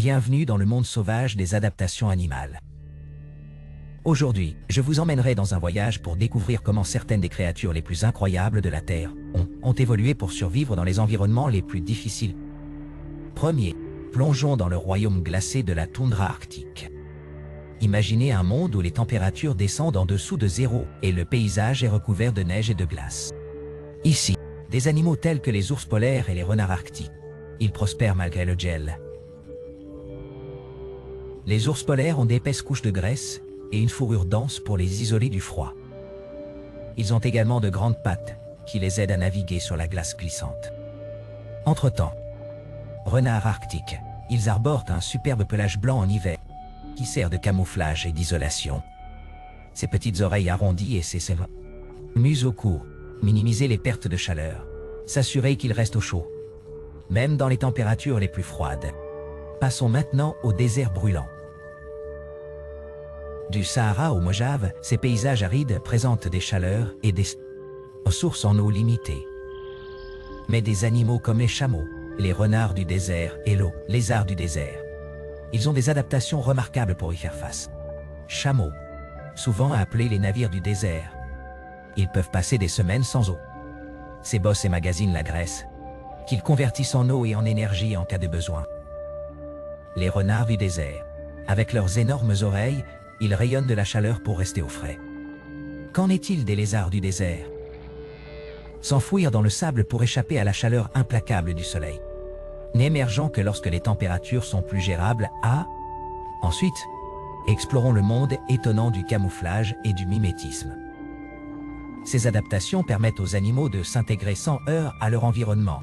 Bienvenue dans le monde sauvage des adaptations animales. Aujourd'hui, je vous emmènerai dans un voyage pour découvrir comment certaines des créatures les plus incroyables de la Terre ont évolué pour survivre dans les environnements les plus difficiles. Premier, plongeons dans le royaume glacé de la toundra arctique. Imaginez un monde où les températures descendent en dessous de zéro et le paysage est recouvert de neige et de glace. Ici, des animaux tels que les ours polaires et les renards arctiques. Ils prospèrent malgré le gel. Les ours polaires ont d'épaisses couches de graisse et une fourrure dense pour les isoler du froid. Ils ont également de grandes pattes qui les aident à naviguer sur la glace glissante. Entre-temps, renards arctiques, ils arborent un superbe pelage blanc en hiver qui sert de camouflage et d'isolation. Ses petites oreilles arrondies et ses museaux courts, minimiser les pertes de chaleur, s'assurer qu'ils restent au chaud, même dans les températures les plus froides. Passons maintenant au désert brûlant. Du Sahara au Mojave, ces paysages arides présentent des chaleurs et des sources en eau limitées. Mais des animaux comme les chameaux, les renards du désert et les lézards du désert, ils ont des adaptations remarquables pour y faire face. Chameaux, souvent appelés les navires du désert, ils peuvent passer des semaines sans eau. Ces bosses emmagasinent la graisse, qu'ils convertissent en eau et en énergie en cas de besoin. Les renards du désert, avec leurs énormes oreilles, ils rayonnent de la chaleur pour rester au frais. Qu'en est-il des lézards du désert? S'enfouir dans le sable pour échapper à la chaleur implacable du soleil, n'émergeant que lorsque les températures sont plus gérables. Ensuite, explorons le monde étonnant du camouflage et du mimétisme. Ces adaptations permettent aux animaux de s'intégrer sans heurts à leur environnement,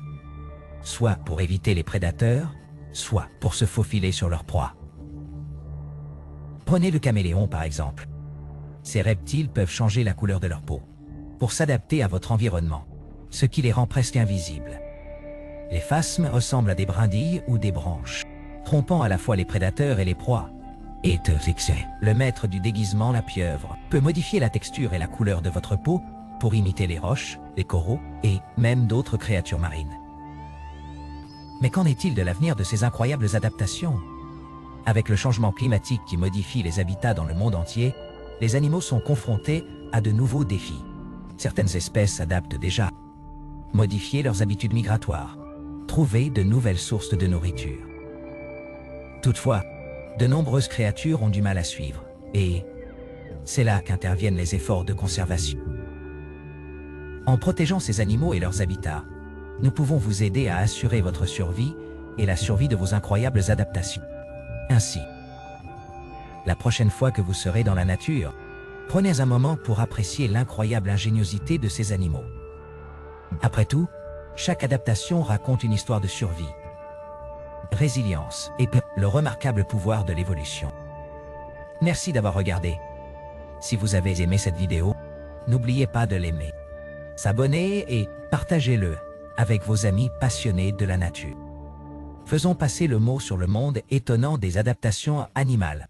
soit pour éviter les prédateurs, soit pour se faufiler sur leur proie. Prenez le caméléon par exemple. Ces reptiles peuvent changer la couleur de leur peau pour s'adapter à votre environnement, ce qui les rend presque invisibles. Les phasmes ressemblent à des brindilles ou des branches, trompant à la fois les prédateurs et les proies. Et le maître du déguisement, la pieuvre, peut modifier la texture et la couleur de votre peau pour imiter les roches, les coraux et même d'autres créatures marines. Mais qu'en est-il de l'avenir de ces incroyables adaptations? Avec le changement climatique qui modifie les habitats dans le monde entier, les animaux sont confrontés à de nouveaux défis. Certaines espèces s'adaptent déjà. Modifier leurs habitudes migratoires, trouver de nouvelles sources de nourriture. Toutefois, de nombreuses créatures ont du mal à suivre, et c'est là qu'interviennent les efforts de conservation. En protégeant ces animaux et leurs habitats, nous pouvons vous aider à assurer votre survie et la survie de vos incroyables adaptations. Ainsi, la prochaine fois que vous serez dans la nature, prenez un moment pour apprécier l'incroyable ingéniosité de ces animaux. Après tout, chaque adaptation raconte une histoire de survie, résilience et le remarquable pouvoir de l'évolution. Merci d'avoir regardé. Si vous avez aimé cette vidéo, n'oubliez pas de l'aimer, s'abonner et partagez-le avec vos amis passionnés de la nature. Faisons passer le mot sur le monde étonnant des adaptations animales.